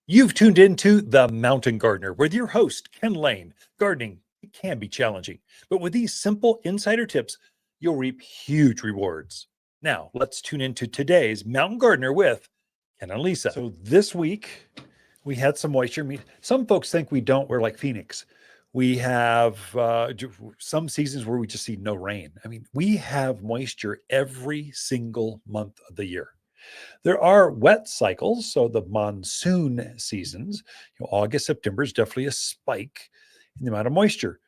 You've tuned into The Mountain Gardener with your host, Ken Lain. Gardening, it can be challenging, but with these simple insider tips, you'll reap huge rewards. Now, let's tune into today's Mountain Gardener with Ken and Lisa. So this week, we had some moisture. Some folks think we don't. We're like Phoenix. We have some seasons where we just see no rain. We have moisture every single month of the year. There are wet cycles, so the monsoon seasons, August, September is definitely a spike in the amount of moisture.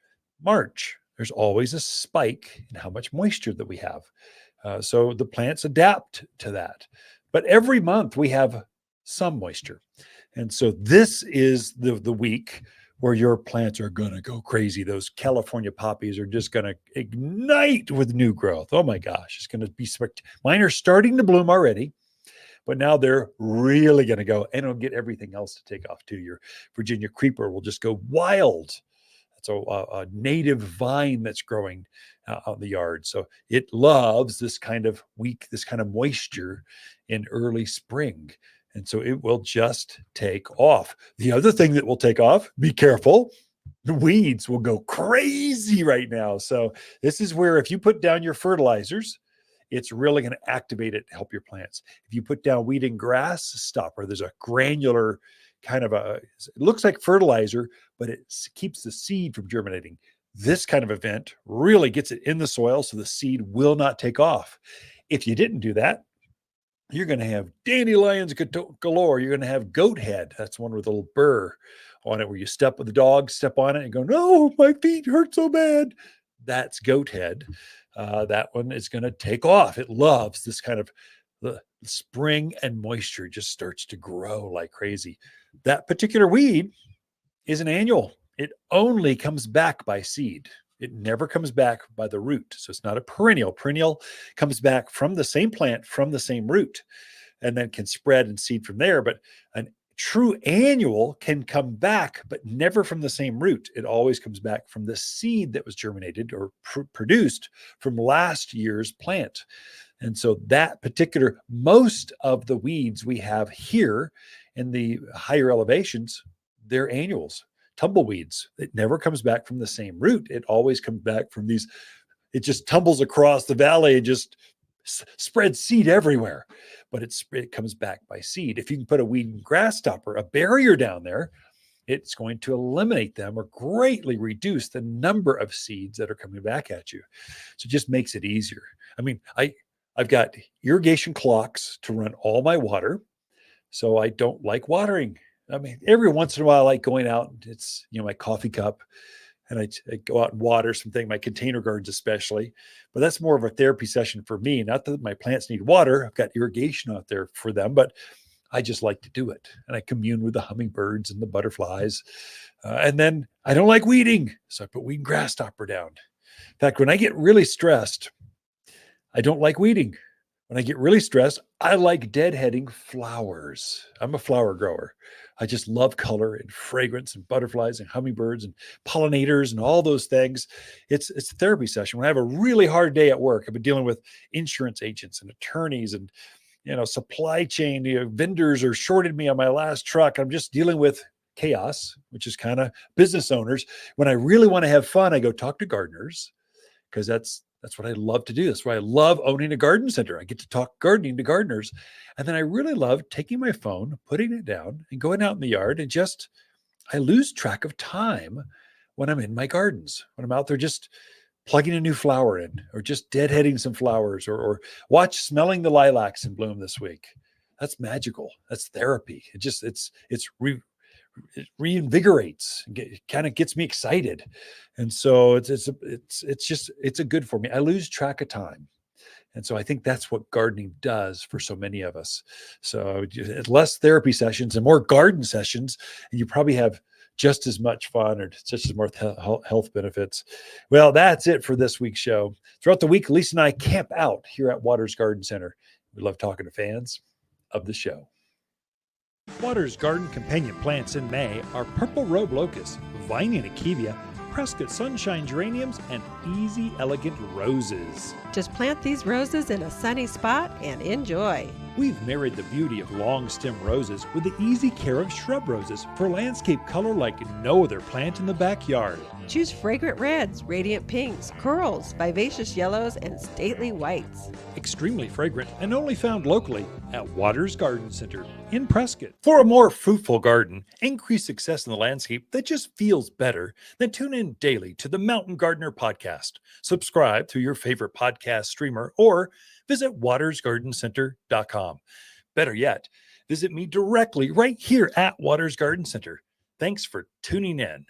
March, there's always a spike in how much moisture that we have. So the plants adapt to that. But every month we have some moisture. And so this is the week where your plants are going to go crazy. Those California poppies are just going to ignite with new growth. Oh my gosh, it's going to be spectacular. Mine are starting to bloom already. But now they're really going to go, and it'll get everything else to take off too. Your Virginia creeper will just go wild. That's a native vine that's growing out in the yard. So it loves this kind of moisture in early spring. And so it will just take off. The other thing that will take off, be careful, the weeds will go crazy right now. So this is where if you put down your fertilizers, it's really going to activate it to help your plants. If you put down weed and grass stopper, there's a granular it looks like fertilizer, but it keeps the seed from germinating. This kind of event really gets it in the soil so the seed will not take off. If you didn't do that, you're going to have dandelions galore. You're going to have goat head. That's one with a little burr on it where you step with the dog, step on it and go, no, my feet hurt so bad. That's goat head. That one is going to take off. It loves this kind of the spring, and moisture just starts to grow like crazy. That particular weed is an annual. It only comes back by seed. It never comes back by the root. So it's not a perennial. Perennial comes back from the same plant, from the same root, and then can spread and seed from there. But an true annual can come back, but never from the same root. It always comes back from the seed that was germinated or produced from last year's plant. And so that particular, most of the weeds we have here in the higher elevations, they're annuals. Tumbleweeds, it never comes back from the same root. It always comes back from these, it just tumbles across the valley and just spreads seed everywhere, but it comes back by seed. If you can put a weed and grass stopper, a barrier down there, it's going to eliminate them or greatly reduce the number of seeds that are coming back at you. So it just makes it easier. I've got irrigation clocks to run all my water, so I don't like watering. Every once in a while I like going out, it's my coffee cup, and I go out and water something, my container gardens especially. But that's more of a therapy session for me. Not that my plants need water. I've got irrigation out there for them, but I just like to do it. And I commune with the hummingbirds and the butterflies. And then I don't like weeding, so I put weed and grass stopper down. In fact, when I get really stressed, I don't like weeding. When I get really stressed, I like deadheading flowers. I'm a flower grower. I just love color and fragrance and butterflies and hummingbirds and pollinators and all those things. It's a therapy session. When I have a really hard day at work, I've been dealing with insurance agents and attorneys and supply chain. Vendors are shorted me on my last truck. I'm just dealing with chaos, which is kind of business owners. When I really want to have fun, I go talk to gardeners, because that's what I love to do. That's why I love owning a garden center. I get to talk gardening to gardeners. And then I really love taking my phone, putting it down, and going out in the yard, and I lose track of time when I'm in my gardens, when I'm out there just plugging a new flower in, or just deadheading some flowers, or smelling the lilacs in bloom this week. That's magical. That's therapy. It reinvigorates, kind of gets me excited. And so it's a good for me. I lose track of time. And so I think that's what gardening does for so many of us. So less therapy sessions and more garden sessions, and you probably have just as much fun or just as more health benefits. Well, that's it for this week's show. Throughout the week, Lisa and I camp out here at Waters Garden Center. We love talking to fans of the show. Waters Garden companion plants in May are purple robe locust, Vining akevia, Prescott sunshine geraniums, and easy elegant roses. Just plant these roses in a sunny spot and enjoy. We've married the beauty of long stem roses with the easy care of shrub roses for landscape color like no other plant in the backyard. Choose fragrant reds, radiant pinks, corals, vivacious yellows, and stately whites. Extremely fragrant and only found locally at Waters Garden Center in Prescott. For a more fruitful garden, increase success in the landscape that just feels better, then tune in daily to the Mountain Gardener podcast. Subscribe through your favorite podcast streamer or visit watersgardencenter.com. Better yet, visit me directly right here at Waters Garden Center. Thanks for tuning in.